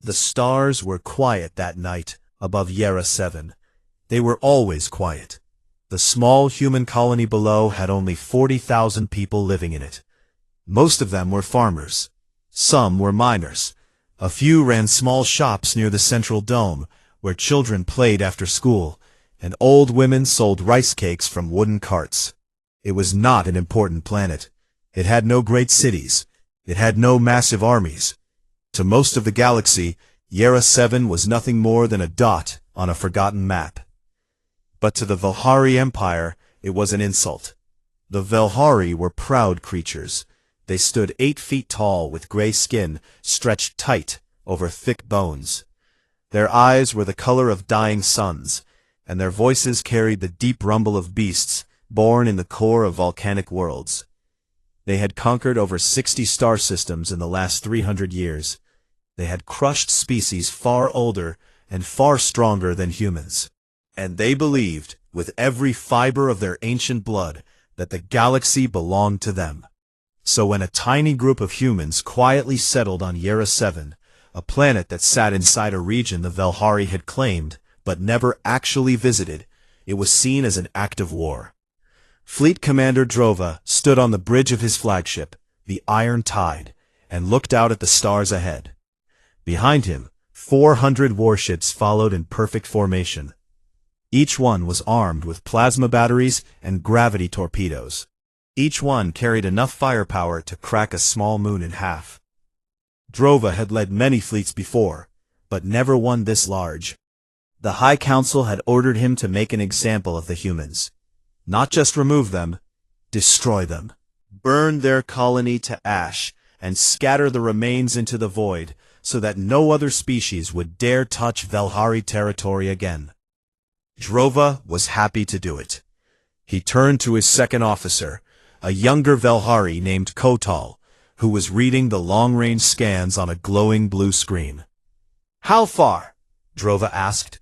The stars were quiet that night above Yera 7. They were always quiet. The small human colony below had only 40,000 people living in it. Most of them were farmers. Some were miners. A few ran small shops near the central dome, where children played after school, and old women sold rice cakes from wooden carts. It was not an important planet. It had no great cities. It had no massive armies. To most of the galaxy, Yera 7 was nothing more than a dot on a forgotten map. But to the Velhari Empire, it was an insult. The Velhari were proud creatures. They stood 8 feet tall with gray skin stretched tight over thick bones. Their eyes were the color of dying suns, and their voices carried the deep rumble of beasts born in the core of volcanic worlds. They had conquered over 60 star systems in the last 300 years. They had crushed species far older and far stronger than humans. And they believed, with every fiber of their ancient blood, that the galaxy belonged to them. So when a tiny group of humans quietly settled on Yera 7, a planet that sat inside a region the Velhari had claimed, but never actually visited, it was seen as an act of war. Fleet Commander Drova stood on the bridge of his flagship, the Iron Tide, and looked out at the stars ahead. Behind him, 400 warships followed in perfect formation. Each one was armed with plasma batteries and gravity torpedoes. Each one carried enough firepower to crack a small moon in half. Drova had led many fleets before, but never one this large. The High Council had ordered him to make an example of the humans. Not just remove them, destroy them. Burn their colony to ash, and scatter the remains into the void, so that no other species would dare touch Velhari territory again. Drova was happy to do it. He turned to his second officer, a younger Velhari named Kotal, who was reading the long-range scans on a glowing blue screen. "How far?" Drova asked.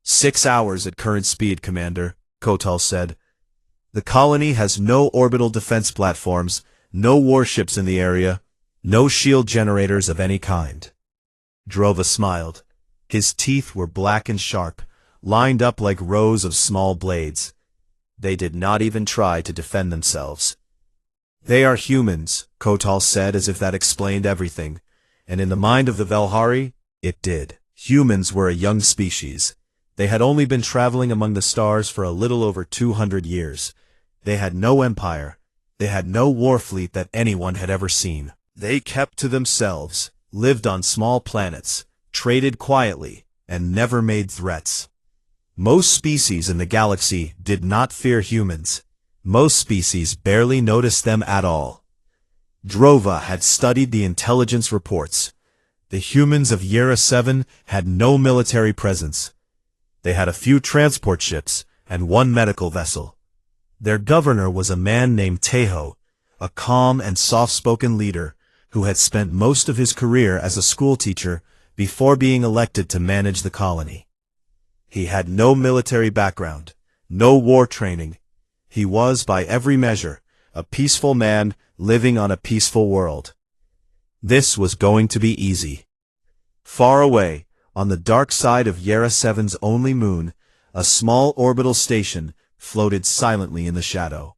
6 hours at current speed, Commander, Kotal said. "The colony has no orbital defense platforms, no warships in the area, no shield generators of any kind." Drova smiled. His teeth were black and sharp, lined up like rows of small blades. They did not even try to defend themselves. "They are humans," Kotal said, as if that explained everything. And in the mind of the Velhari, it did. Humans were a young species. They had only been traveling among the stars for a little over 200 years. They had no empire. They had no war fleet that anyone had ever seen. They kept to themselves, lived on small planets, traded quietly, and never made threats. Most species in the galaxy did not fear humans. Most species barely noticed them at all. Drova had studied the intelligence reports. The humans of Yera 7 had no military presence. They had a few transport ships and one medical vessel. Their governor was a man named Teho, a calm and soft-spoken leader who had spent most of his career as a schoolteacher before being elected to manage the colony. He had no military background, no war training. He was, by every measure, a peaceful man living on a peaceful world. This was going to be easy. Far away, on the dark side of Yera 7's only moon, a small orbital station floated silently in the shadow.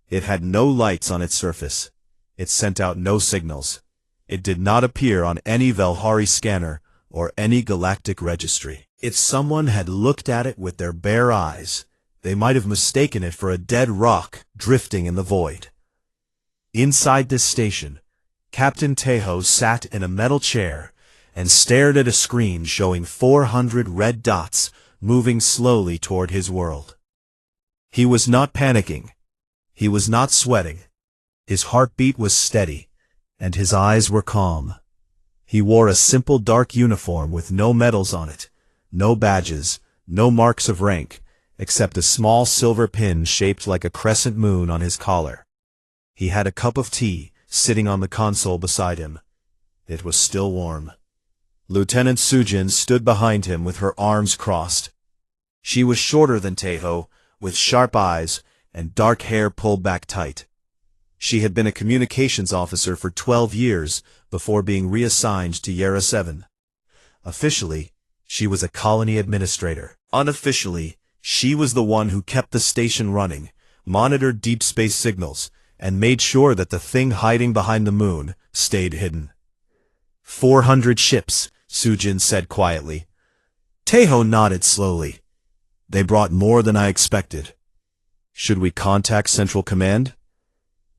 It had no lights on its surface. It sent out no signals. It did not appear on any Velhari scanner or any galactic registry. If someone had looked at it with their bare eyes, they might have mistaken it for a dead rock drifting in the void. Inside this station, Captain Teho sat in a metal chair and stared at a screen showing 400 red dots moving slowly toward his world. He was not panicking. He was not sweating. His heartbeat was steady, and his eyes were calm. He wore a simple dark uniform with no medals on it, no badges, no marks of rank, except a small silver pin shaped like a crescent moon on his collar. He had a cup of tea sitting on the console beside him. It was still warm. Lieutenant Sujin stood behind him with her arms crossed. She was shorter than Teho, with sharp eyes and dark hair pulled back tight. She had been a communications officer for 12 years before being reassigned to Yera 7. Officially, she was a colony administrator. Unofficially, she was the one who kept the station running, monitored deep space signals, and made sure that the thing hiding behind the moon stayed hidden. 400 ships, Sujin said quietly. Taeho nodded slowly. They brought more than I expected. Should we contact Central Command?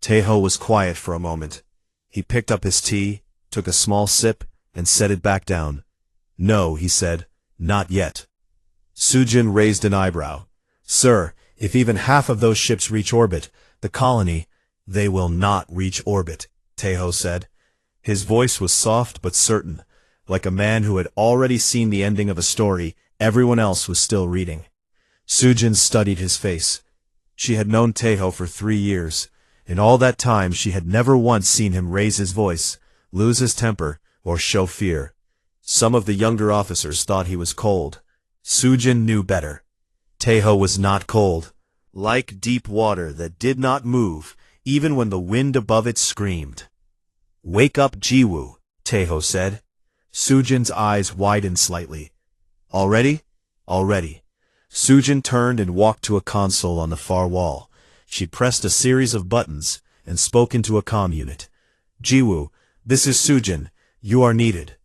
Taeho was quiet for a moment. He picked up his tea, took a small sip, and set it back down. No, he said, not yet. Sujin raised an eyebrow. Sir, if even half of those ships reach orbit, the colony, they will not reach orbit, Taeho said. His voice was soft but certain, like a man who had already seen the ending of a story everyone else was still reading. Sujin studied his face. She had known Taeho for 3 years. In all that time she had never once seen him raise his voice, lose his temper, or show fear. Some of the younger officers thought he was cold. Sujin knew better. Taeho was not cold. Like deep water that did not move, even when the wind above it screamed. Wake up, Jiwoo, Taeho said. Sujin's eyes widened slightly. Already? Already. Sujin turned and walked to a console on the far wall. She pressed a series of buttons and spoke into a comm unit. Jiwoo, this is Sujin. You are needed.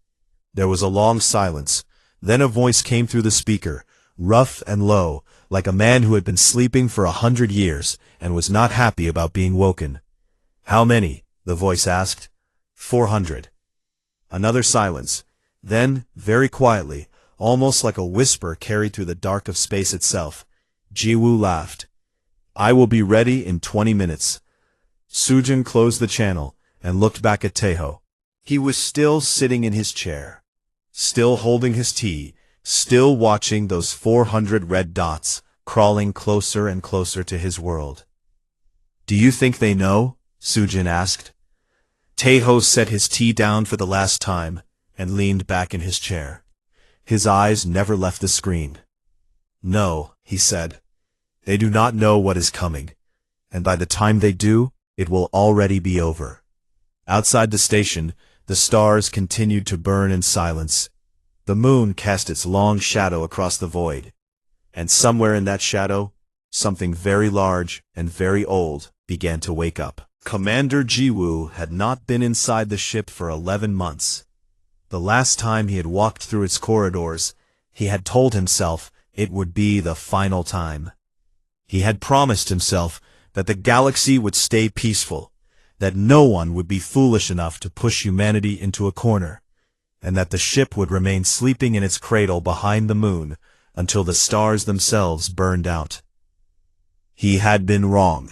There was a long silence. Then a voice came through the speaker, rough and low, like a man who had been sleeping for 100 years and was not happy about being woken. How many? The voice asked. 400. Another silence. Then, very quietly, almost like a whisper carried through the dark of space itself, Jiwoo laughed. I will be ready in 20 minutes. Sujin closed the channel and looked back at Taeho. He was still sitting in his chair, still holding his tea, still watching those 400 red dots crawling closer and closer to his world. Do you think they know? Sujin asked. Taeho set his tea down for the last time and leaned back in his chair. His eyes never left the screen. No, he said. They do not know what is coming, and by the time they do, it will already be over. Outside the station, the stars continued to burn in silence. The moon cast its long shadow across the void, and somewhere in that shadow, something very large and very old began to wake up. Commander Jiwoo had not been inside the ship for 11 months. The last time he had walked through its corridors, he had told himself it would be the final time. He had promised himself that the galaxy would stay peaceful, that no one would be foolish enough to push humanity into a corner, and that the ship would remain sleeping in its cradle behind the moon until the stars themselves burned out. He had been wrong.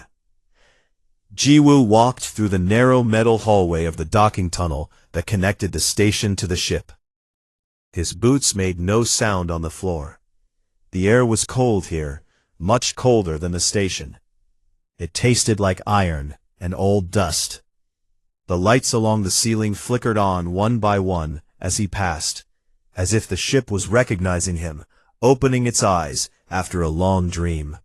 Jiwoo walked through the narrow metal hallway of the docking tunnel that connected the station to the ship. His boots made no sound on the floor. The air was cold here, much colder than the station. It tasted like iron and old dust. The lights along the ceiling flickered on one by one as he passed, as if the ship was recognizing him, opening its eyes after a long dream.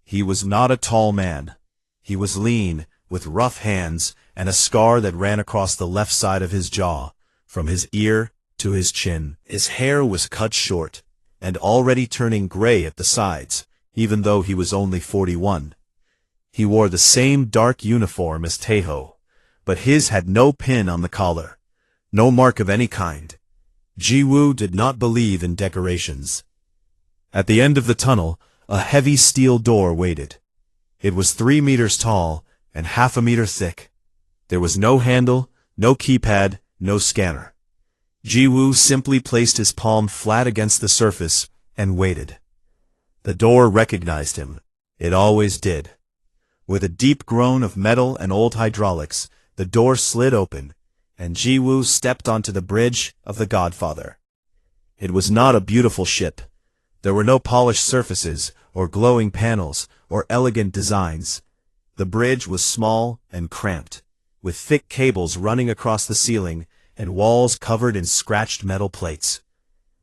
He was not a tall man. He was lean, with rough hands, and a scar that ran across the left side of his jaw, from his ear to his chin. His hair was cut short, and already turning gray at the sides, even though he was only 41. He wore the same dark uniform as Taeho, but his had no pin on the collar, no mark of any kind. Jiwoo did not believe in decorations. At the end of the tunnel, a heavy steel door waited. It was 3 meters tall and half a meter thick. There was no handle, no keypad, no scanner. Jiwoo simply placed his palm flat against the surface and waited. The door recognized him. It always did. With a deep groan of metal and old hydraulics, the door slid open, and Jiwoo stepped onto the bridge of the Godfather. It was not a beautiful ship. There were no polished surfaces, or glowing panels, or elegant designs. The bridge was small and cramped, with thick cables running across the ceiling and walls covered in scratched metal plates.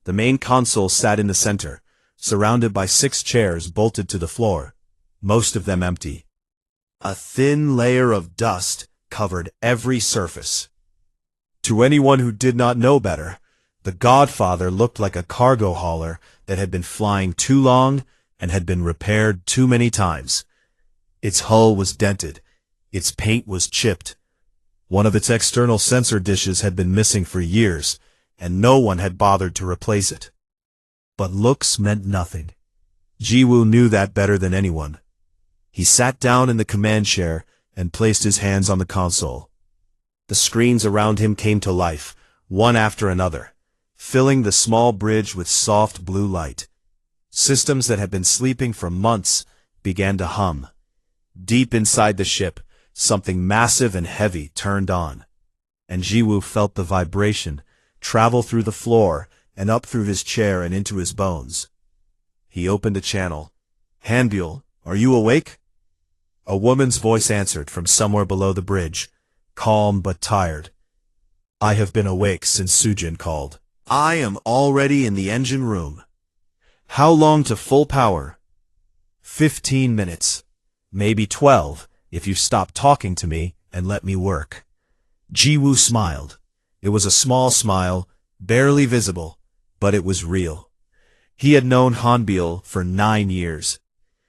The main console sat in the center, surrounded by 6 chairs bolted to the floor, most of them empty. A thin layer of dust covered every surface. To anyone who did not know better, The Godfather looked like a cargo hauler that had been flying too long and had been repaired too many times. Its hull was dented. Its paint was chipped. One of its external sensor dishes had been missing for years, and no one had bothered to replace it. But looks meant nothing. Jiwoo knew that better than anyone. He sat down in the command chair and placed his hands on the console. The screens around him came to life, one after another, filling the small bridge with soft blue light. Systems that had been sleeping for months began to hum. Deep inside the ship, something massive and heavy turned on, and Jiwoo felt the vibration travel through the floor and up through his chair and into his bones. He opened a channel. "Hanbyul, are you awake?" A woman's voice answered from somewhere below the bridge, calm but tired. "I have been awake since Sujin called. I am already in the engine room." "How long to full power?" 15 minutes. Maybe 12, if you stop talking to me and let me work. Jiwoo smiled. It was a small smile, barely visible, but it was real. He had known Hanbyul for 9 years.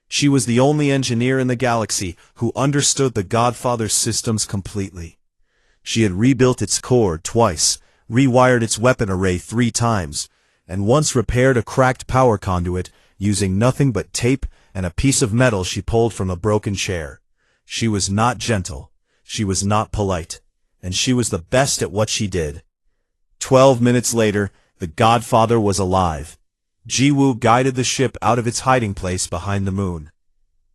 She was the only engineer in the galaxy who understood the Godfather's systems completely. She had rebuilt its core twice, rewired its weapon array 3 times, and once repaired a cracked power conduit using nothing but tape and a piece of metal she pulled from a broken chair. She was not gentle, she was not polite, and she was the best at what she did. 12 minutes later, the Godfather was alive. Jiwoo guided the ship out of its hiding place behind the moon.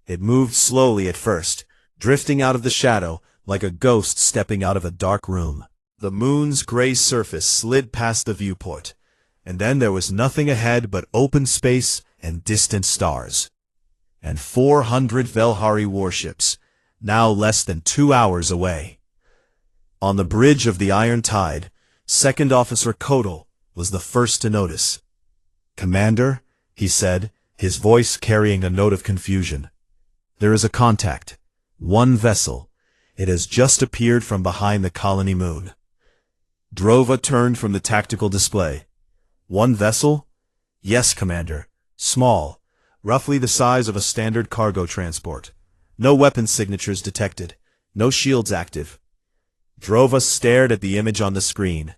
It moved slowly at first, drifting out of the shadow like a ghost stepping out of a dark room. The moon's gray surface slid past the viewport, and then there was nothing ahead but open space and distant stars. And 400 Velhari warships, now less than 2 hours away. On the bridge of the Iron Tide, Second Officer Kodal was the first to notice. "Commander," he said, his voice carrying a note of confusion. "There is a contact. One vessel. It has just appeared from behind the colony moon." Drova turned from the tactical display. "One vessel?" "Yes, Commander. Small, roughly the size of a standard cargo transport. No weapon signatures detected. No shields active." Drova stared at the image on the screen.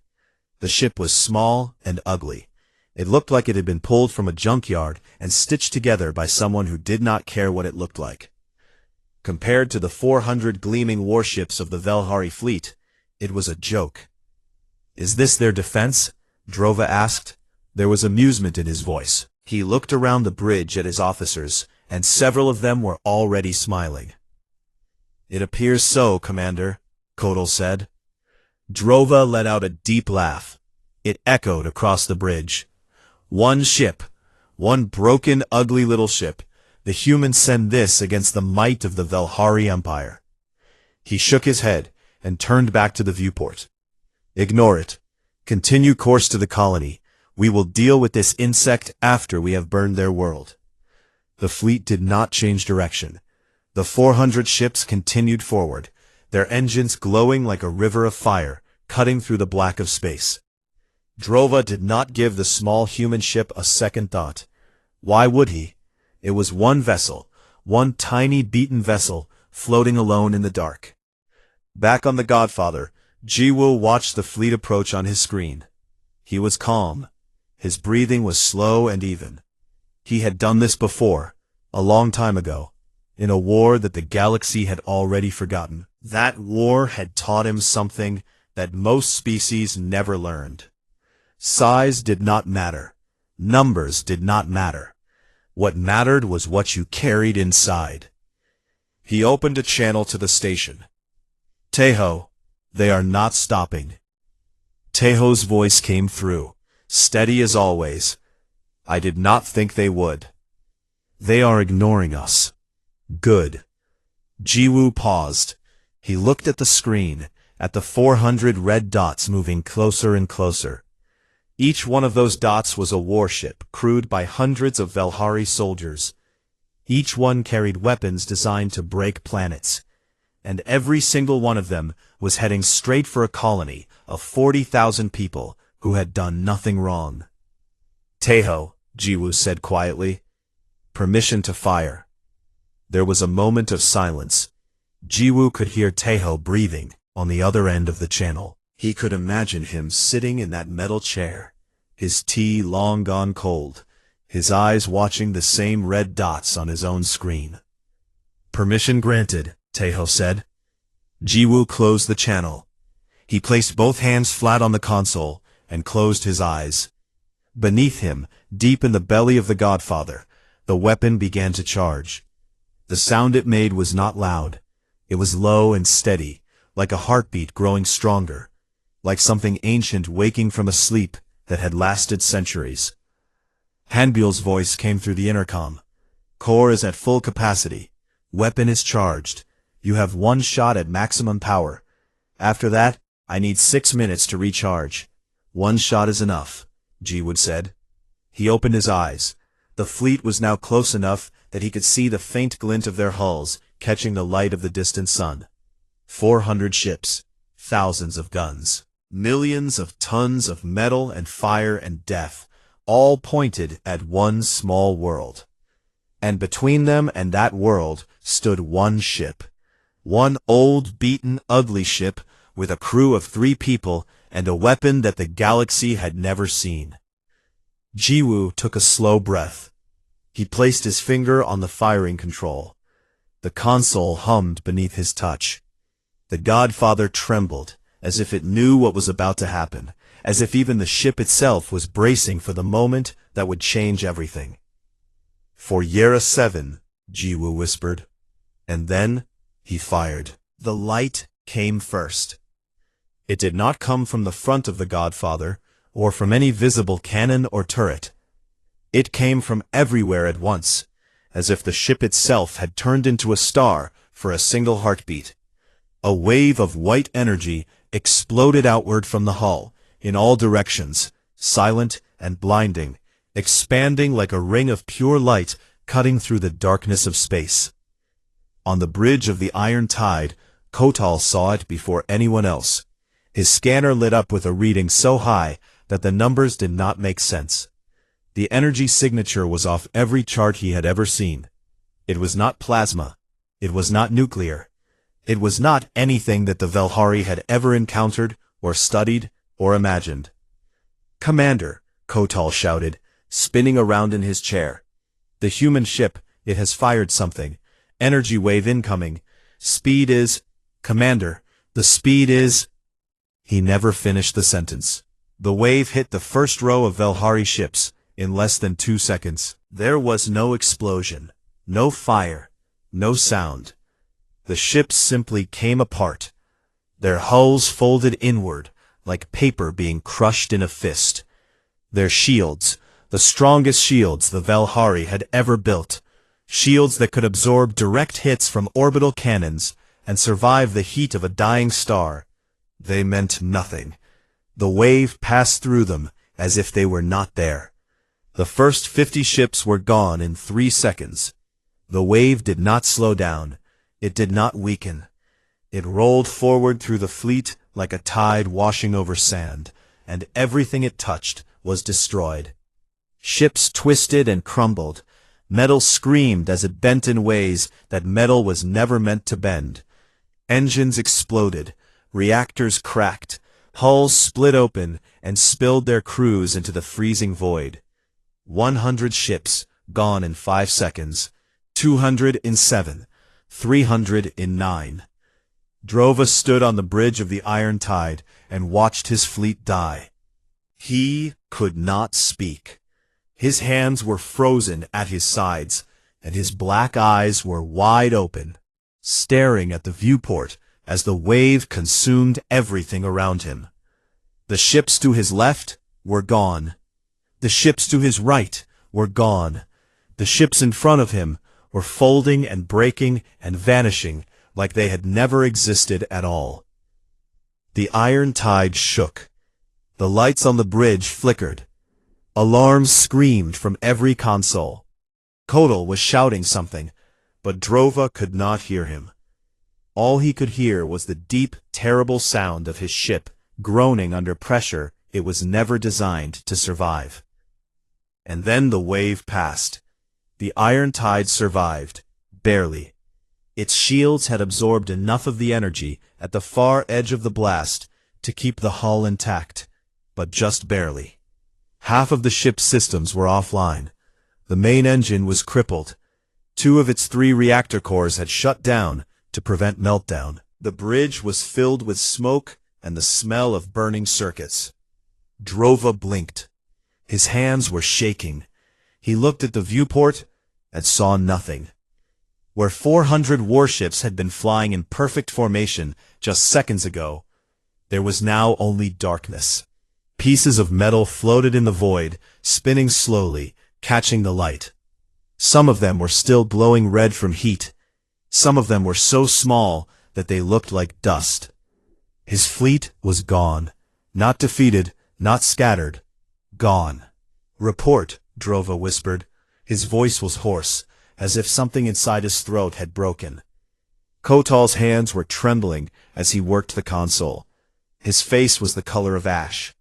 The ship was small and ugly. It looked like it had been pulled from a junkyard and stitched together by someone who did not care what it looked like. Compared to the 400 gleaming warships of the Velhari fleet, it was a joke. "Is this their defense?" Drova asked. There was amusement in his voice. He looked around the bridge at his officers, and several of them were already smiling. "It appears so, Commander," Kodal said. Drova let out a deep laugh. It echoed across the bridge. "One ship, one broken, ugly little ship. The humans send this against the might of the Velhari Empire." He shook his head and turned back to the viewport. "Ignore it. Continue course to the colony. We will deal with this insect after we have burned their world." The fleet did not change direction. The 400 ships continued forward, their engines glowing like a river of fire, cutting through the black of space. Drova did not give the small human ship a second thought. Why would he? It was one vessel, one tiny beaten vessel, floating alone in the dark. Back on the Godfather, Jiwoo watched the fleet approach on his screen. He was calm. His breathing was slow and even. He had done this before, a long time ago, in a war that the galaxy had already forgotten. That war had taught him something that most species never learned. Size did not matter. Numbers did not matter. What mattered was what you carried inside. He opened a channel to the station. "Teho, they are not stopping." Teho's voice came through, steady as always. "I did not think they would." "They are ignoring us." "Good." Jiwoo paused. He looked at the screen, at the 400 red dots moving closer and closer. Each one of those dots was a warship crewed by hundreds of Velhari soldiers. Each one carried weapons designed to break planets. And every single one of them was heading straight for a colony of 40,000 people who had done nothing wrong. "Teho," Jiwoo said quietly. "Permission to fire." There was a moment of silence. Jiwoo could hear Teho breathing on the other end of the channel. He could imagine him sitting in that metal chair, his tea long gone cold, his eyes watching the same red dots on his own screen. "Permission granted," Teho said. Jiwoo closed the channel. He placed both hands flat on the console and closed his eyes. Beneath him, deep in the belly of the Godfather, the weapon began to charge. The sound it made was not loud. It was low and steady, like a heartbeat growing stronger, like something ancient waking from a sleep that had lasted centuries. Hanbyul's voice came through the intercom. "Core is at full capacity. Weapon is charged. You have one shot at maximum power. After that, I need 6 minutes to recharge." "One shot is enough," Jiwoo said. He opened his eyes. The fleet was now close enough that he could see the faint glint of their hulls catching the light of the distant sun. 400 ships, thousands of guns, millions of tons of metal and fire and death, all pointed at one small world. And between them and that world stood one ship. One old, beaten, ugly ship with a crew of 3 people and a weapon that the galaxy had never seen. Jiwoo took a slow breath. He placed his finger on the firing control. The console hummed beneath his touch. The Godfather trembled, as if it knew what was about to happen, as if even the ship itself was bracing for the moment that would change everything. "For Yera 7, Jiwoo whispered. And then he fired. The light came first. It did not come from the front of the Godfather, or from any visible cannon or turret. It came from everywhere at once, as if the ship itself had turned into a star for a single heartbeat. A wave of white energy exploded outward from the hull, in all directions, silent and blinding, expanding like a ring of pure light cutting through the darkness of space. On the bridge of the Iron Tide, Kotal saw it before anyone else. His scanner lit up with a reading so high that the numbers did not make sense. The energy signature was off every chart he had ever seen. It was not plasma. It was not nuclear. It was not anything that the Velhari had ever encountered, or studied, or imagined. "Commander," Kotal shouted, spinning around in his chair. "The human ship, it has fired something. Energy wave incoming. Speed is... Commander, the speed is..." He never finished the sentence. The wave hit the first row of Velhari ships in less than 2 seconds. There was no explosion, no fire, no sound. The ships simply came apart. Their hulls folded inward, like paper being crushed in a fist. Their shields, the strongest shields the Velhari had ever built, shields that could absorb direct hits from orbital cannons and survive the heat of a dying star, they meant nothing. The wave passed through them as if they were not there. The first 50 ships were gone in 3 seconds. The wave did not slow down. It did not weaken. It rolled forward through the fleet like a tide washing over sand, and everything it touched was destroyed. Ships twisted and crumbled. Metal screamed as it bent in ways that metal was never meant to bend. Engines exploded. Reactors cracked. Hulls split open and spilled their crews into the freezing void. 100 ships gone in 5 seconds. 200 in 7. 300 in 9. Drova stood on the bridge of the Iron Tide and watched his fleet die. He could not speak. His hands were frozen at his sides, and his black eyes were wide open, staring at the viewport as the wave consumed everything around him. The ships to his left were gone. The ships to his right were gone. The ships in front of him were folding and breaking and vanishing like they had never existed at all. The Iron Tide shook. The lights on the bridge flickered. Alarms screamed from every console. Kotal was shouting something, but Drova could not hear him. All he could hear was the deep, terrible sound of his ship groaning under pressure It was never designed to survive. And then the wave passed. The Iron Tide survived, barely. Its shields had absorbed enough of the energy at the far edge of the blast to keep the hull intact, but just barely. Half of the ship's systems were offline. The main engine was crippled. 2 of its 3 reactor cores had shut down to prevent meltdown. The bridge was filled with smoke and the smell of burning circuits. Drova blinked. His hands were shaking. He looked at the viewport and saw nothing. Where 400 warships had been flying in perfect formation just seconds ago, there was now only darkness. Pieces of metal floated in the void, spinning slowly, catching the light. Some of them were still glowing red from heat. Some of them were so small that they looked like dust. His fleet was gone. Not defeated, not scattered. Gone. "Report," Drova whispered. His voice was hoarse, as if something inside his throat had broken. Kotal's hands were trembling as he worked the console. His face was the color of ash.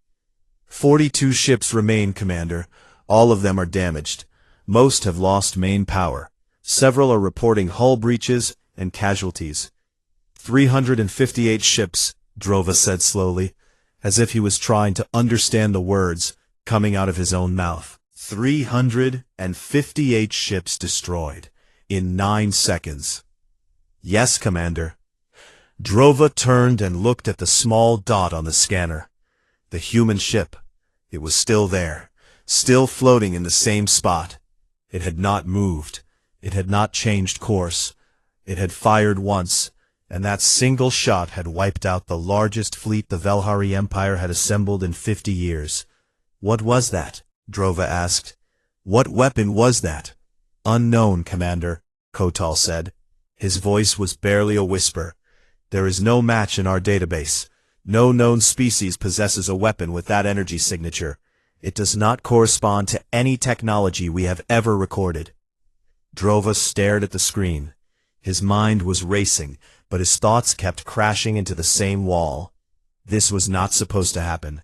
42 ships remain, Commander. All of them are damaged. Most have lost main power. Several are reporting hull breaches and casualties. 358 ships, Drova said slowly, as if he was trying to understand the words coming out of his own mouth. 358 ships destroyed in 9 seconds. Yes, Commander. Drova turned and looked at the small dot on the scanner. The human ship. It was still there, still floating in the same spot. It had not moved. It had not changed course. It had fired once, and that single shot had wiped out the largest fleet the Velhari Empire had assembled in 50 years. What was that? Drova asked. What weapon was that? Unknown, Commander, Kotal said. His voice was barely a whisper. There is no match in our database. No known species possesses a weapon with that energy signature. It does not correspond to any technology we have ever recorded. Drova stared at the screen. His mind was racing, but his thoughts kept crashing into the same wall. This was not supposed to happen.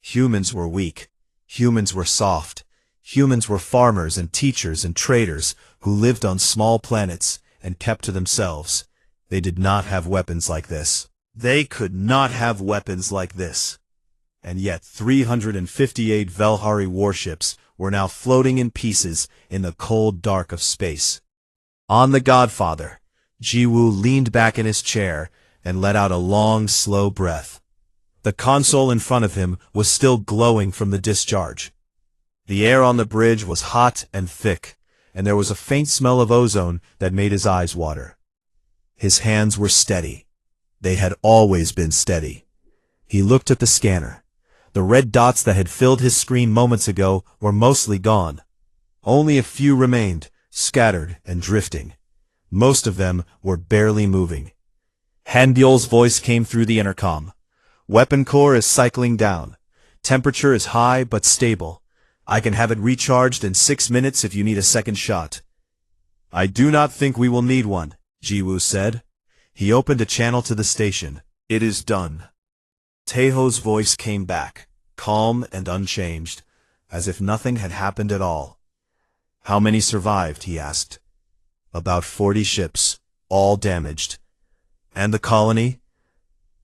Humans were weak. Humans were soft. Humans were farmers and teachers and traders who lived on small planets and kept to themselves. They did not have weapons like this. They could not have weapons like this. And yet 358 Velhari warships were now floating in pieces in the cold dark of space. On the Godfather, Jiwoo leaned back in his chair and let out a long, slow breath. The console in front of him was still glowing from the discharge. The air on the bridge was hot and thick, and there was a faint smell of ozone that made his eyes water. His hands were steady. They had always been steady. He looked at the scanner. The red dots that had filled his screen moments ago were mostly gone. Only a few remained, scattered and drifting. Most of them were barely moving. Handyol's voice came through the intercom. Weapon core is cycling down. Temperature is high but stable. I can have it recharged in 6 minutes if you need a second shot. I do not think we will need one, Jiwoo said. He opened a channel to the station. It is done. Taeho's voice came back, calm and unchanged, as if nothing had happened at all. How many survived, he asked. About 40 ships, all damaged. And the colony?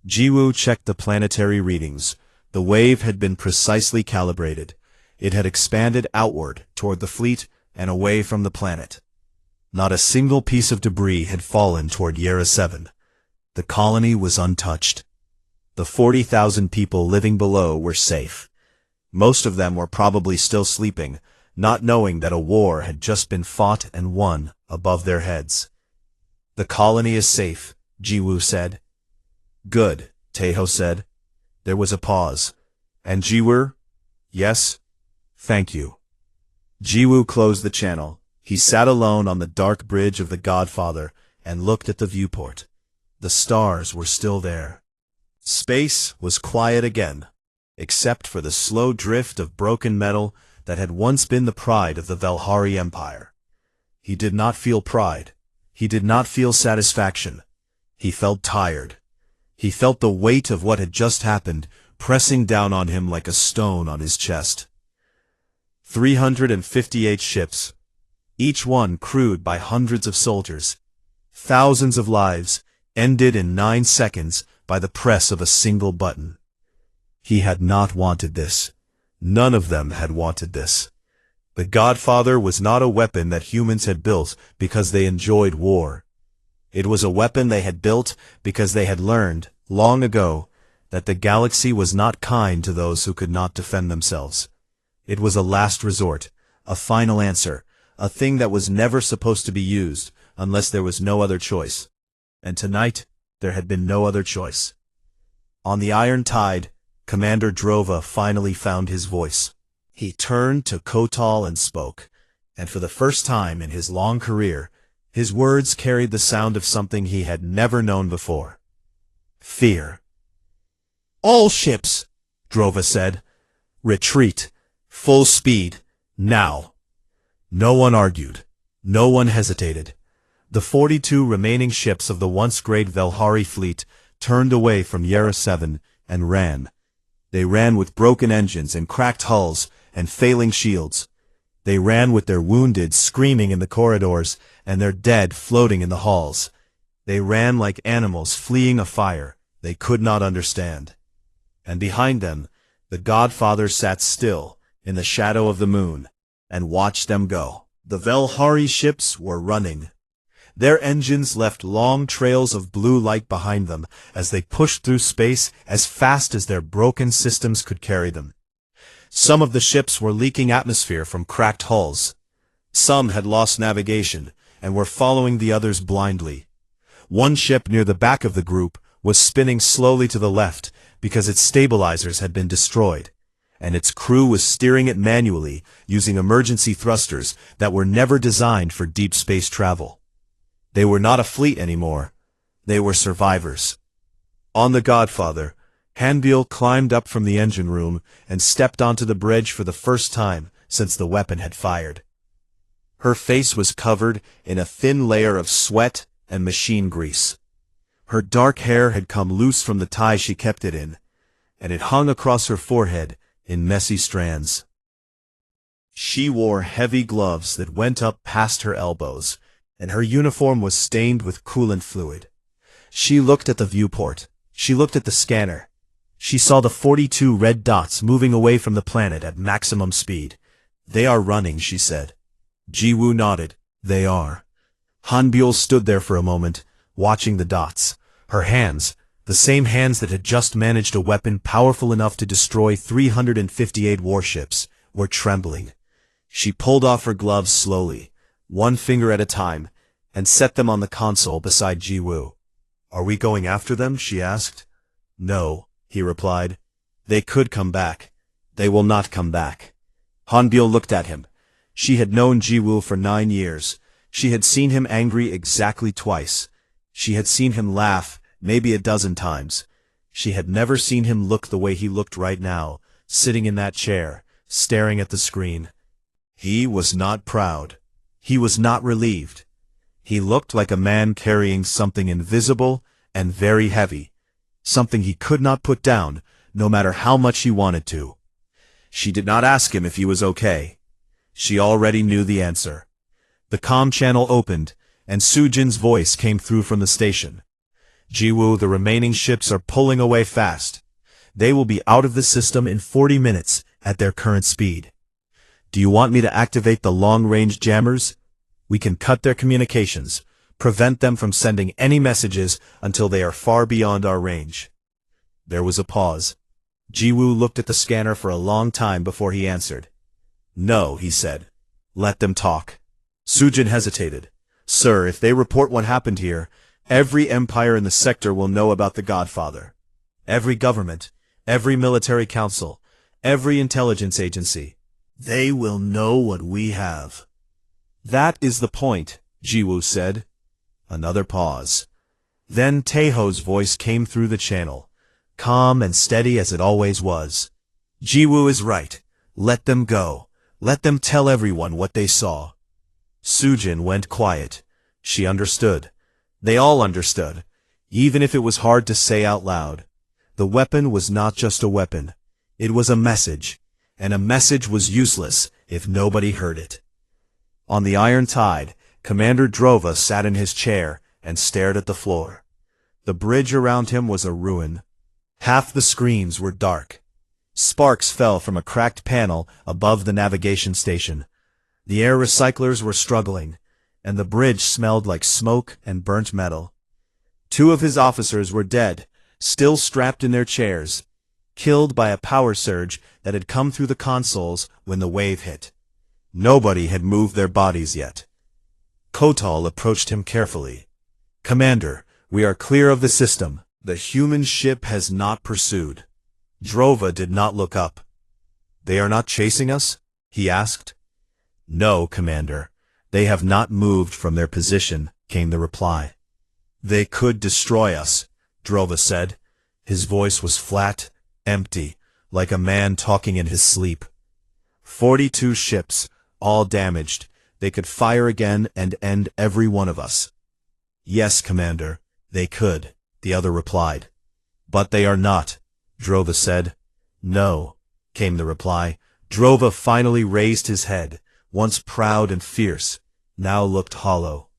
Jiwoo checked the planetary readings. The wave had been precisely calibrated. It had expanded outward toward the fleet and away from the planet. Not a single piece of debris had fallen toward Yera 7. The colony was untouched. The 40,000 people living below were safe. Most of them were probably still sleeping, not knowing that a war had just been fought and won above their heads. The colony is safe, Jiwoo said. Good, Taeho said. There was a pause. And Jiwoo? Yes? Thank you. Jiwoo closed the channel. He sat alone on the dark bridge of the Godfather and looked at the viewport. The stars were still there. Space was quiet again, except for the slow drift of broken metal that had once been the pride of the Velhari Empire. He did not feel pride. He did not feel satisfaction. He felt tired. He felt the weight of what had just happened pressing down on him like a stone on his chest. 358 ships, each one crewed by hundreds of soldiers. Thousands of lives, ended in 9 seconds by the press of a single button. He had not wanted this. None of them had wanted this. The Godfather was not a weapon that humans had built because they enjoyed war. It was a weapon they had built because they had learned, long ago, that the galaxy was not kind to those who could not defend themselves. It was a last resort, a final answer, a thing that was never supposed to be used unless there was no other choice. And tonight, there had been no other choice. On the Iron Tide, Commander Drova finally found his voice. He turned to Kotal and spoke, and for the first time in his long career, his words carried the sound of something he had never known before. Fear. "All ships," Drova said. "Retreat. Full speed. Now." No one argued. No one hesitated. The 42 remaining ships of the once great Velhari fleet turned away from Yera 7 and ran. They ran with broken engines and cracked hulls and failing shields. They ran with their wounded screaming in the corridors and their dead floating in the halls. They ran like animals fleeing a fire they could not understand. And behind them, the Godfather sat still in the shadow of the moon and watched them go. The Velhari ships were running. Their engines left long trails of blue light behind them as they pushed through space as fast as their broken systems could carry them. Some of the ships were leaking atmosphere from cracked hulls. Some had lost navigation and were following the others blindly. One ship near the back of the group was spinning slowly to the left because its stabilizers had been destroyed, and its crew was steering it manually using emergency thrusters that were never designed for deep space travel. They were not a fleet anymore. They were survivors. On the Godfather, Hanbiel climbed up from the engine room and stepped onto the bridge for the first time since the weapon had fired. Her face was covered in a thin layer of sweat and machine grease. Her dark hair had come loose from the tie she kept it in, and it hung across her forehead in messy strands. She wore heavy gloves that went up past her elbows, and her uniform was stained with coolant fluid. She looked at the viewport. She looked at the scanner. She saw the 42 red dots moving away from the planet at maximum speed. "They are running," she said. Jiwoo nodded. "They are." Hanbiel stood there for a moment, watching the dots. Her hands, the same hands that had just managed a weapon powerful enough to destroy 358 warships, were trembling. She pulled off her gloves slowly, one finger at a time, and set them on the console beside Jiwoo. "Are we going after them?" she asked. "No," he replied. "They could come back. They will not come back." Hanbiel looked at him. She had known Jiwoo for 9 years. She had seen him angry exactly twice. She had seen him laugh maybe a dozen times. She had never seen him look the way he looked right now, sitting in that chair, staring at the screen. He was not proud. He was not relieved. He looked like a man carrying something invisible and very heavy, something he could not put down, no matter how much he wanted to. She did not ask him if he was okay. She already knew the answer. The comm channel opened, and Sujin's voice came through from the station. "Jiwoo, the remaining ships are pulling away fast. They will be out of the system in 40 minutes at their current speed. Do you want me to activate the long-range jammers? We can cut their communications, prevent them from sending any messages until they are far beyond our range." There was a pause. Jiwoo looked at the scanner for a long time before he answered. "No," he said. "Let them talk." Sujin hesitated. "Sir, if they report what happened here, every empire in the sector will know about the Godfather. Every government, every military council, every intelligence agency. They will know what we have." "That is the point," Jiwoo said. Another pause. Then Taeho's voice came through the channel, calm and steady as it always was. "Jiwoo is right. Let them go. Let them tell everyone what they saw." Sujin went quiet. She understood. They all understood, even if it was hard to say out loud. The weapon was not just a weapon. It was a message, and a message was useless if nobody heard it. On the Iron Tide, Commander Drova sat in his chair and stared at the floor. The bridge around him was a ruin. Half the screens were dark. Sparks fell from a cracked panel above the navigation station. The air recyclers were struggling, and the bridge smelled like smoke and burnt metal. 2 of his officers were dead, still strapped in their chairs, killed by a power surge that had come through the consoles when the wave hit. Nobody had moved their bodies yet. Kotal approached him carefully. "Commander, we are clear of the system. The human ship has not pursued." Drova did not look up. "They are not chasing us?" he asked. "No, Commander. They have not moved from their position," came the reply. "They could destroy us," Drova said. His voice was flat, empty, like a man talking in his sleep. 42 ships, all damaged. They could fire again and end every one of us." "Yes, Commander, they could," the other replied. "But they are not," Drova said. "No," came the reply. Drova finally raised his head, once proud and fierce, now looked hollow.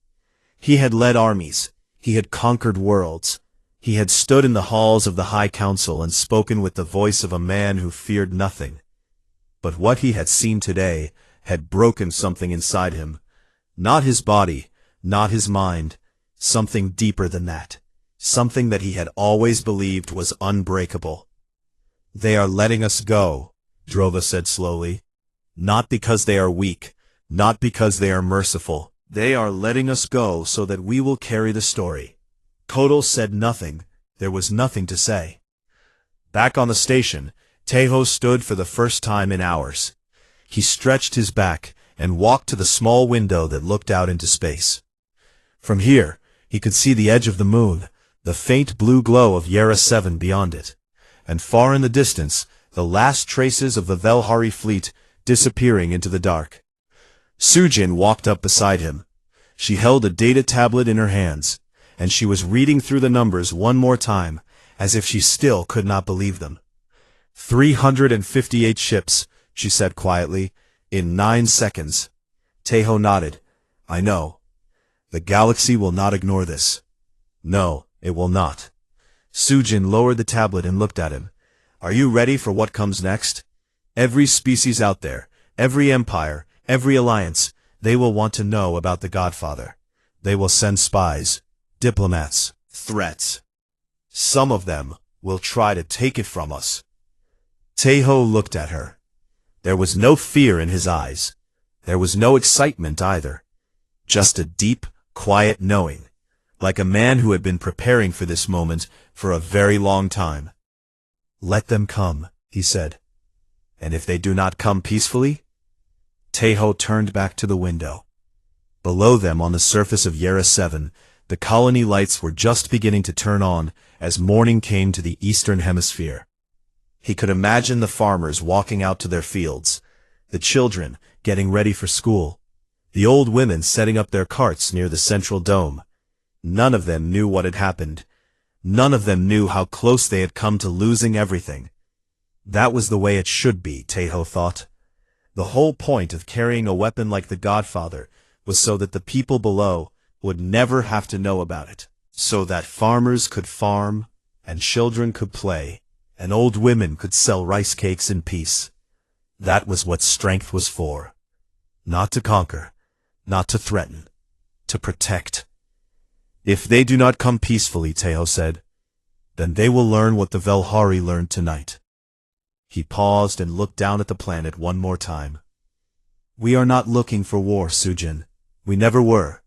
He had led armies. He had conquered worlds. He had stood in the halls of the High Council and spoken with the voice of a man who feared nothing. But what he had seen today had broken something inside him. Not his body, not his mind, something deeper than that. Something that he had always believed was unbreakable. "They are letting us go," Drova said slowly. "Not because they are weak, not because they are merciful. They are letting us go so that we will carry the story." Kotal said nothing. There was nothing to say. Back on the station, Tejo stood for the first time in hours. He stretched his back and walked to the small window that looked out into space. From here, he could see the edge of the moon, the faint blue glow of Yera 7 beyond it, and far in the distance, the last traces of the Velhari fleet disappearing into the dark. Sujin walked up beside him. She held a data tablet in her hands, and she was reading through the numbers one more time, as if she still could not believe them. 358 ships, she said quietly, in 9 seconds. Tejo nodded. "I know. The galaxy will not ignore this." "No, it will not." Sujin lowered the tablet and looked at him. "Are you ready for what comes next? Every species out there, every empire, every alliance, they will want to know about the Godfather. They will send spies, diplomats, threats. Some of them will try to take it from us." Tejo looked at her. There was no fear in his eyes. There was no excitement either. Just a deep, quiet knowing, like a man who had been preparing for this moment for a very long time. "Let them come," he said. "And if they do not come peacefully?" Tejo turned back to the window. Below them on the surface of Yera 7, the colony lights were just beginning to turn on as morning came to the eastern hemisphere. He could imagine the farmers walking out to their fields, the children getting ready for school, the old women setting up their carts near the central dome. None of them knew what had happened. None of them knew how close they had come to losing everything. That was the way it should be, Tejo thought. The whole point of carrying a weapon like the Godfather was so that the people below would never have to know about it, so that farmers could farm, and children could play, and old women could sell rice cakes in peace. That was what strength was for. Not to conquer, not to threaten, to protect. If they do not come peacefully, Tejo said, then they will learn what the Velhari learned tonight. He paused and looked down at the planet one more time. We are not looking for war, Sujin. We never were.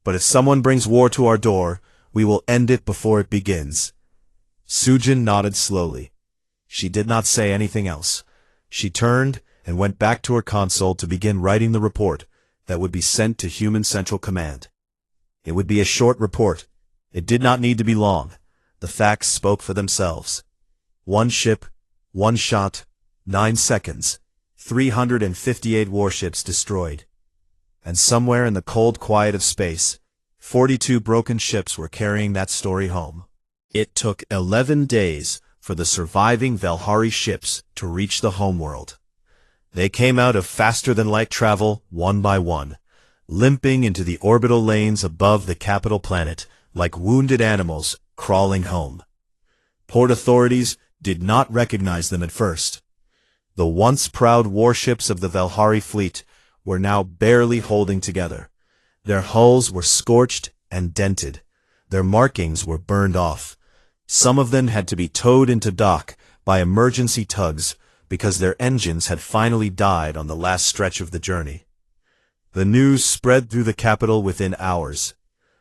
But if someone brings war to our door, we will end it before it begins. Sujin nodded slowly. She did not say anything else. She turned and went back to her console to begin writing the report that would be sent to Human Central Command. It would be a short report. It did not need to be long. The facts spoke for themselves. 1 ship, 1 shot, 9 seconds, 358 warships destroyed. And somewhere in the cold quiet of space, 42 broken ships were carrying that story home. It took 11 days for the surviving Valhari ships to reach the homeworld. They came out of faster-than-light travel one by one, limping into the orbital lanes above the capital planet like wounded animals crawling home. Port authorities did not recognize them at first. The once proud warships of the Valhari fleet were now barely holding together. Their hulls were scorched and dented. Their markings were burned off. Some of them had to be towed into dock by emergency tugs because their engines had finally died on the last stretch of the journey. The news spread through the capital within hours.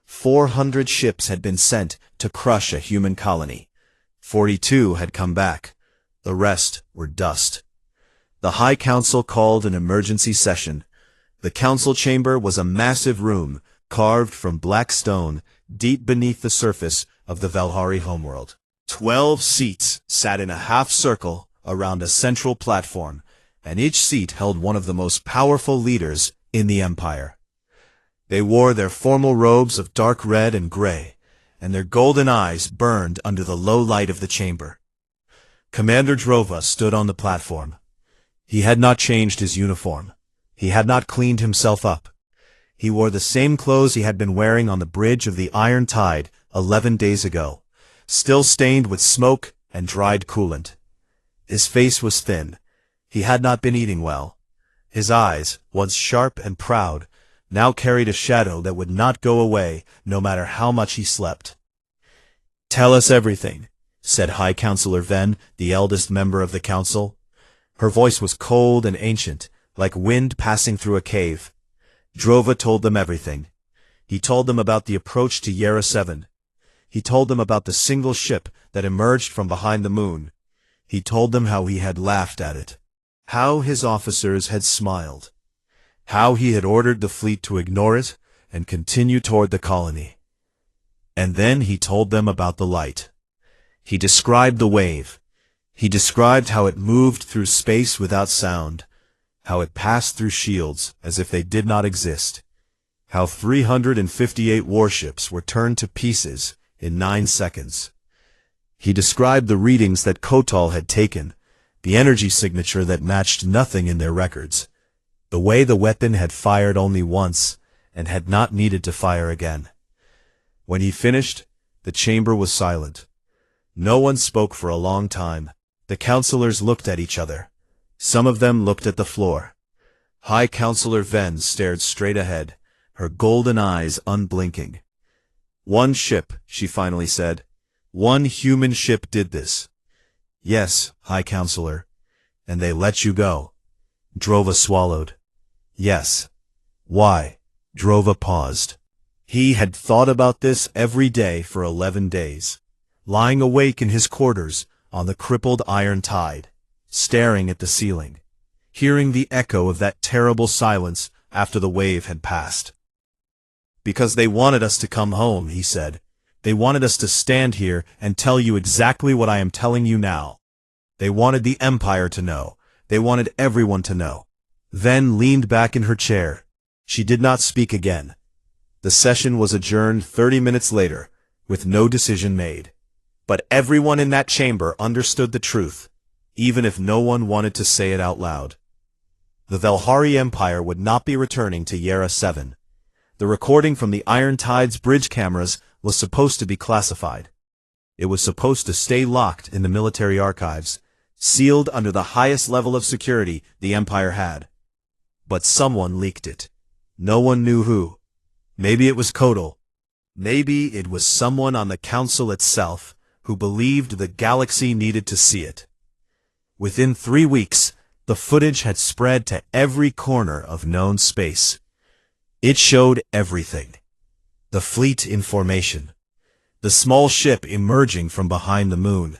400 ships had been sent to crush a human colony. 42 had come back. The rest were dust. The High Council called an emergency session. The council chamber was a massive room carved from black stone deep beneath the surface of the Valhari homeworld. 12 seats sat in a half-circle around a central platform, and each seat held one of the most powerful leaders in the Empire. They wore their formal robes of dark red and gray, and their golden eyes burned under the low light of the chamber. Commander Drova stood on the platform. He had not changed his uniform. He had not cleaned himself up. He wore the same clothes he had been wearing on the bridge of the Iron Tide 11 days ago, still stained with smoke and dried coolant. His face was thin. He had not been eating well. His eyes, once sharp and proud, now carried a shadow that would not go away no matter how much he slept. "Tell us everything," said High Counselor Ven, the eldest member of the council. Her voice was cold and ancient, like wind passing through a cave. Drova told them everything. He told them about the approach to Yera 7. He told them about the single ship that emerged from behind the moon. He told them how he had laughed at it, how his officers had smiled, how he had ordered the fleet to ignore it and continue toward the colony. And then he told them about the light. He described the wave. He described how it moved through space without sound, how it passed through shields as if they did not exist, how 358 warships were turned to pieces in 9 seconds. He described the readings that Kotal had taken, the energy signature that matched nothing in their records, the way the weapon had fired only once and had not needed to fire again. When he finished, the chamber was silent. No one spoke for a long time. The counselors looked at each other. Some of them looked at the floor. High Counselor Ven stared straight ahead, her golden eyes unblinking. "One ship," she finally said. "One human ship did this." "Yes, High Counselor. And they let you go." Drova swallowed. "Yes." "Why?" Drova paused. He had thought about this every day for 11 days, lying awake in his quarters on the crippled Iron Tide, staring at the ceiling, hearing the echo of that terrible silence after the wave had passed. "Because they wanted us to come home," he said. "They wanted us to stand here and tell you exactly what I am telling you now. They wanted the Empire to know. They wanted everyone to know." Ven leaned back in her chair. She did not speak again. The session was adjourned 30 minutes later, with no decision made. But everyone in that chamber understood the truth, even if no one wanted to say it out loud. The Valhari Empire would not be returning to Yera 7. The recording from the Iron Tide's bridge cameras was supposed to be classified. It was supposed to stay locked in the military archives, sealed under the highest level of security the Empire had. But someone leaked it. No one knew who. Maybe it was Kotal. Maybe it was someone on the council itself who believed the galaxy needed to see it. Within 3 weeks, the footage had spread to every corner of known space. It showed everything. The fleet in formation. The small ship emerging from behind the moon.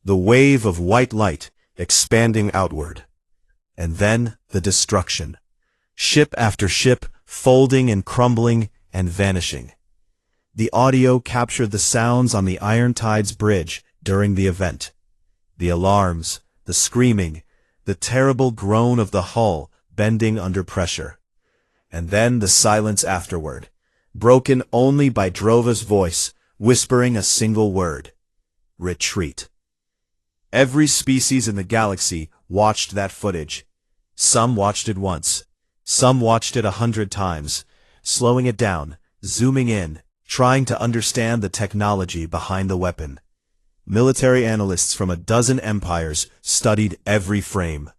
The wave of white light expanding outward. And then the destruction. Ship after ship folding and crumbling and vanishing. The audio captured the sounds on the Iron Tide's bridge during the event. The alarms, the screaming, the terrible groan of the hull bending under pressure. And then the silence afterward, broken only by Drova's voice whispering a single word: retreat. Every species in the galaxy watched that footage. Some watched it once. Some watched it 100 times, slowing it down, zooming in, trying to understand the technology behind the weapon. Military analysts from a dozen empires studied every frame.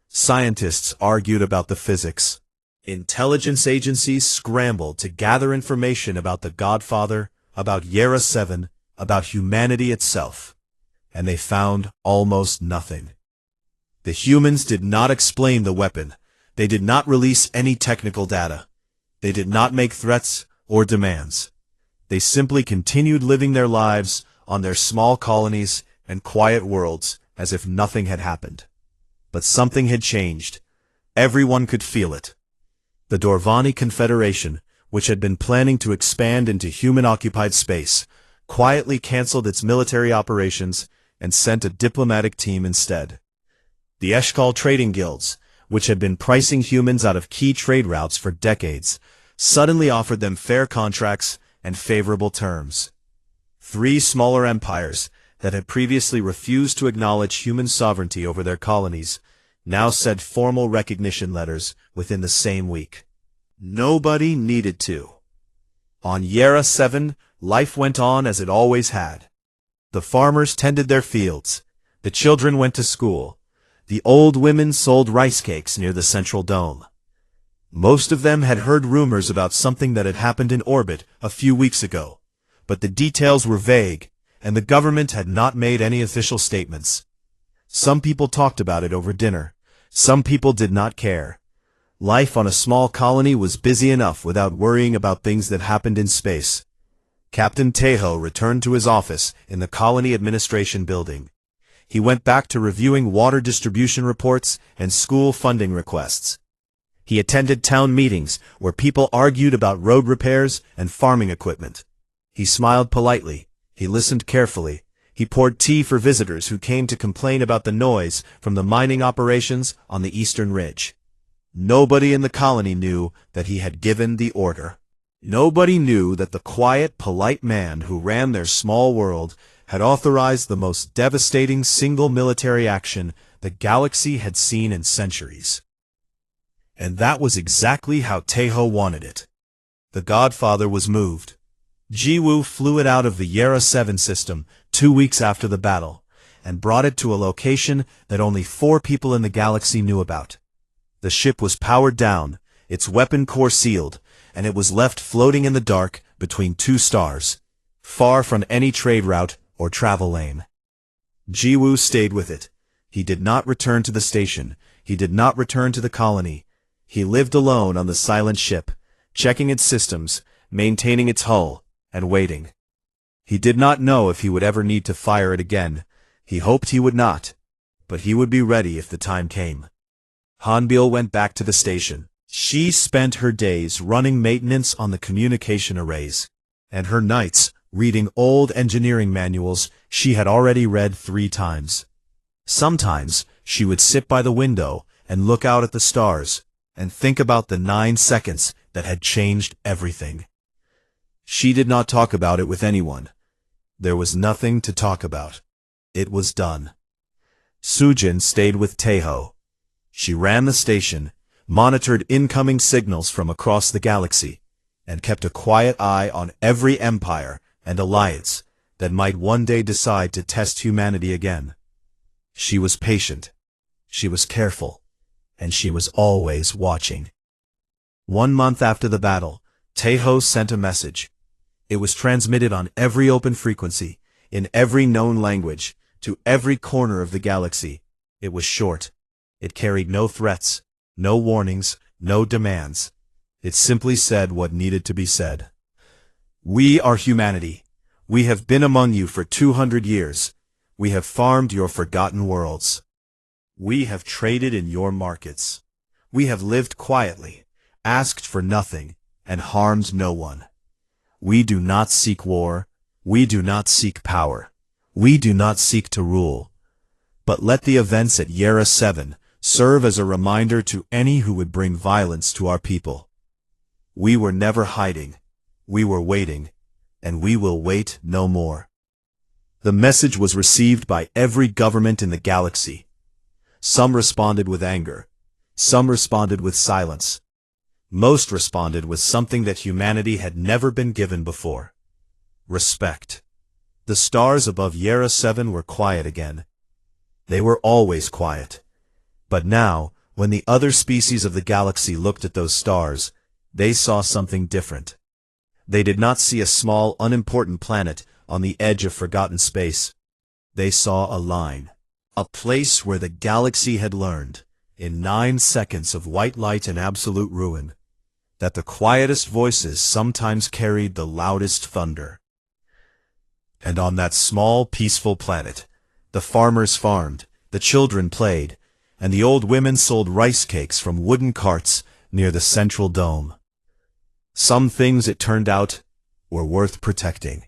Scientists argued about the physics. Intelligence agencies scrambled to gather information about the Godfather, about Yera 7, about humanity itself. And they found almost nothing. The humans did not explain the weapon. They did not release any technical data. They did not make threats or demands. They simply continued living their lives on their small colonies and quiet worlds as if nothing had happened. But something had changed. Everyone could feel it. The Dorvani Confederation, which had been planning to expand into human-occupied space, quietly canceled its military operations and sent a diplomatic team instead. The Eshkal trading guilds, which had been pricing humans out of key trade routes for decades, suddenly offered them fair contracts and favorable terms. 3 smaller empires that had previously refused to acknowledge human sovereignty over their colonies now sent formal recognition letters within the same week. Nobody needed to. On Yera 7, life went on as it always had. The farmers tended their fields. The children went to school. The old women sold rice cakes near the central dome. Most of them had heard rumors about something that had happened in orbit a few weeks ago, but the details were vague, and the government had not made any official statements. Some people talked about it over dinner. Some people did not care. Life on a small colony was busy enough without worrying about things that happened in space. Captain Tejo returned to his office in the colony administration building. He went back to reviewing water distribution reports and school funding requests. He attended town meetings where people argued about road repairs and farming equipment. He smiled politely. He listened carefully. He poured tea for visitors who came to complain about the noise from the mining operations on the eastern ridge. Nobody in the colony knew that he had given the order. Nobody knew that the quiet, polite man who ran their small world had authorized the most devastating single military action the galaxy had seen in centuries. And that was exactly how Tejo wanted it. The Godfather was moved. Jiwoo flew it out of the Yera 7 system 2 weeks after the battle, and brought it to a location that only 4 people in the galaxy knew about. The ship was powered down, its weapon core sealed, and it was left floating in the dark between 2 stars, far from any trade route or travel lane. Jiwoo stayed with it. He did not return to the station. He did not return to the colony. He lived alone on the silent ship, checking its systems, maintaining its hull, and waiting. He did not know if he would ever need to fire it again. He hoped he would not, but he would be ready if the time came. Hanbil went back to the station. She spent her days running maintenance on the communication arrays, and her nights reading old engineering manuals she had already read 3 times. Sometimes she would sit by the window and look out at the stars and think about the 9 seconds that had changed everything. She did not talk about it with anyone. There was nothing to talk about. It was done. Sujin stayed with Tejo. She ran the station, monitored incoming signals from across the galaxy, and kept a quiet eye on every empire and alliance that might one day decide to test humanity again. She was patient. She was careful. And she was always watching. 1 month after the battle, Tejo sent a message. It was transmitted on every open frequency, in every known language, to every corner of the galaxy. It was short. It carried no threats, no warnings, no demands. It simply said what needed to be said. We are humanity. We have been among you for 200 years. We have farmed your forgotten worlds. We have traded in your markets. We have lived quietly, asked for nothing, and harmed no one. We do not seek war. We do not seek power. We do not seek to rule. But let the events at Yera 7 serve as a reminder to any who would bring violence to our people. We were never hiding. We were waiting, and we will wait no more. The message was received by every government in the galaxy. Some responded with anger. Some responded with silence. Most responded with something that humanity had never been given before: respect. The stars above Yera 7 were quiet again. They were always quiet. But now, when the other species of the galaxy looked at those stars, they saw something different. They did not see a small, unimportant planet on the edge of forgotten space. They saw a line. A place where the galaxy had learned, in 9 seconds of white light and absolute ruin, that the quietest voices sometimes carried the loudest thunder. And on that small, peaceful planet, the farmers farmed, the children played, and the old women sold rice cakes from wooden carts near the central dome. Some things, it turned out, were worth protecting.